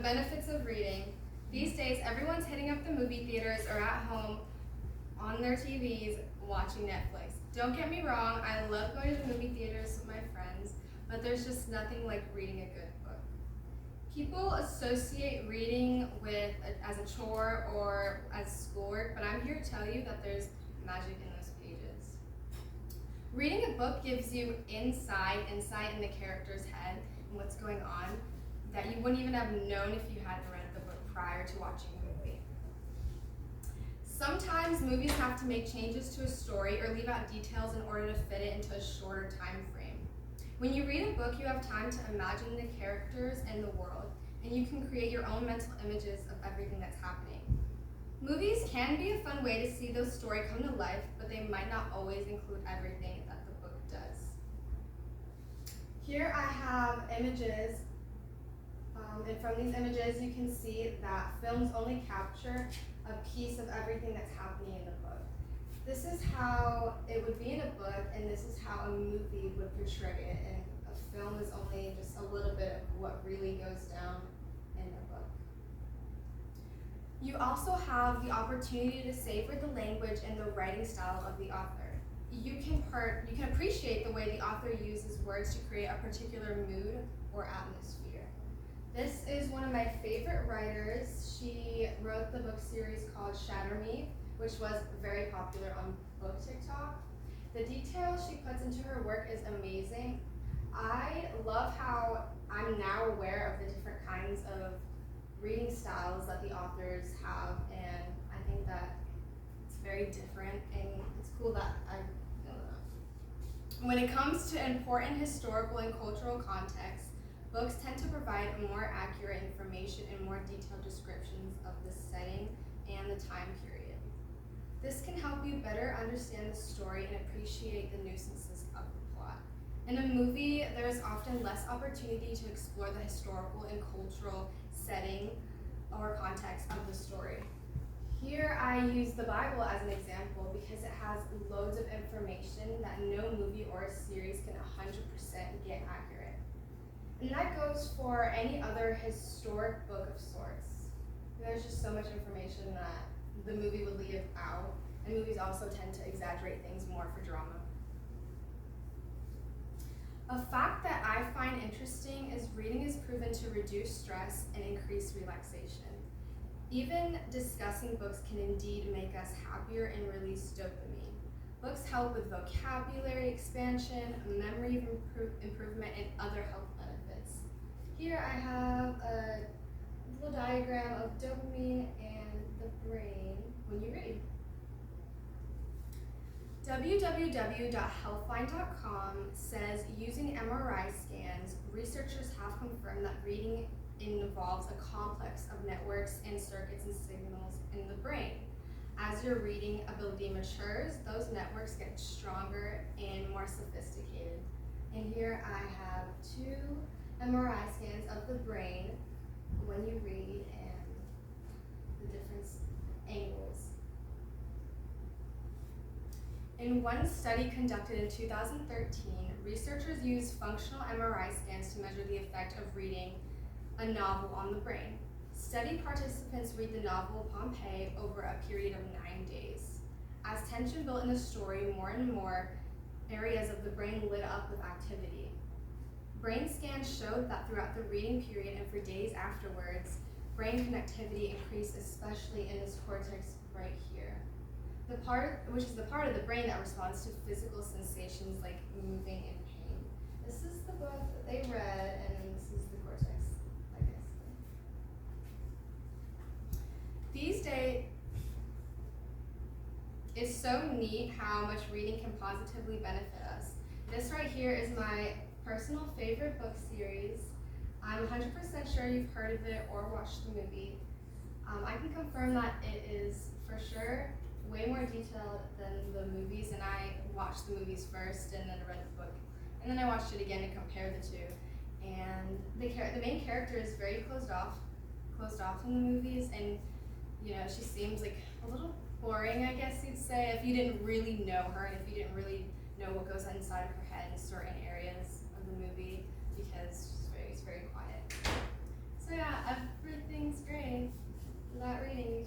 benefits of reading. These days, everyone's hitting up the movie theaters or at home on their TVs watching Netflix. Don't get me wrong, I love going to the movie theaters with my friends, but there's just nothing like reading a good book. People associate reading as a chore or as schoolwork, but I'm here to tell you that there's magic in those pages. Reading a book gives you insight in the character's head and what's going on that you wouldn't even have known if you hadn't read the book prior to watching the movie. Sometimes movies have to make changes to a story or leave out details in order to fit it into a shorter time frame. When you read a book, you have time to imagine the characters and the world, and you can create your own mental images of everything that's happening. Movies can be a fun way to see the story come to life, but they might not always include everything that the book does. Here I have images, and from these images you can see that films only capture a piece of everything that's happening in the book. This is how it would be in a book, and this is how a movie would portray it, and a film is only just a little bit of what really goes down in the book. You also have the opportunity to savor the language and the writing style of the author. You can appreciate the way the author uses words to create a particular mood or atmosphere. This is one of my favorite writers. She wrote the book series called Shatter Me, which was very popular on book TikTok. The detail she puts into her work is amazing. I love how I'm now aware of the different kinds of reading styles that the authors have, and I think that it's very different, and it's cool that I know that. When it comes to important historical and cultural context, books tend to provide more accurate information and more detailed descriptions of the setting and the time period. This can help you better understand the story and appreciate the nuances of the plot. In a movie, there is often less opportunity to explore the historical and cultural setting or context of the story. Here I use the Bible as an example because it has loads of information that no movie or a series can 100% get accurate. And that goes for any other historic book of sorts. There's just so much information that the movie would leave out, and movies also tend to exaggerate things more for drama. A fact that I find interesting is reading is proven to reduce stress and increase relaxation. Even discussing books can indeed make us happier and release dopamine. Books help with vocabulary expansion, memory improvement, and other health benefits. Here I have a little diagram of dopamine and the brain when you read. www.healthline.com says using MRI scans, researchers have confirmed that reading involves a complex of networks and circuits and signals in the brain. As your reading ability matures, those networks get stronger and more sophisticated. And here I have 2 MRI scans of the brain when you read and the different angles. In one study conducted in 2013, researchers used functional MRI scans to measure the effect of reading a novel on the brain. Study participants read the novel Pompeii over a period of 9 days. As tension built in the story, more and more areas of the brain lit up with activity. Brain scans showed that throughout the reading period and for days afterwards, brain connectivity increased, especially in this cortex right here. Which is the part of the brain that responds to physical sensations like moving and pain. This is the book that they read, and this is the cortex, like I said. These days, it's so neat how much reading can positively benefit us. This right here is my personal favorite book series. I'm 100% sure you've heard of it or watched the movie. I can confirm that it is for sure way more detailed than the movies, and I watched the movies first and then read the book, and then I watched it again to compare the two. And the main character is very closed off from the movies, and she seems like a little boring, I guess you'd say, if you didn't really know her and if you didn't really know what goes inside of her head in certain areas of the movie, because she's very quiet. So yeah, everything reading, you can.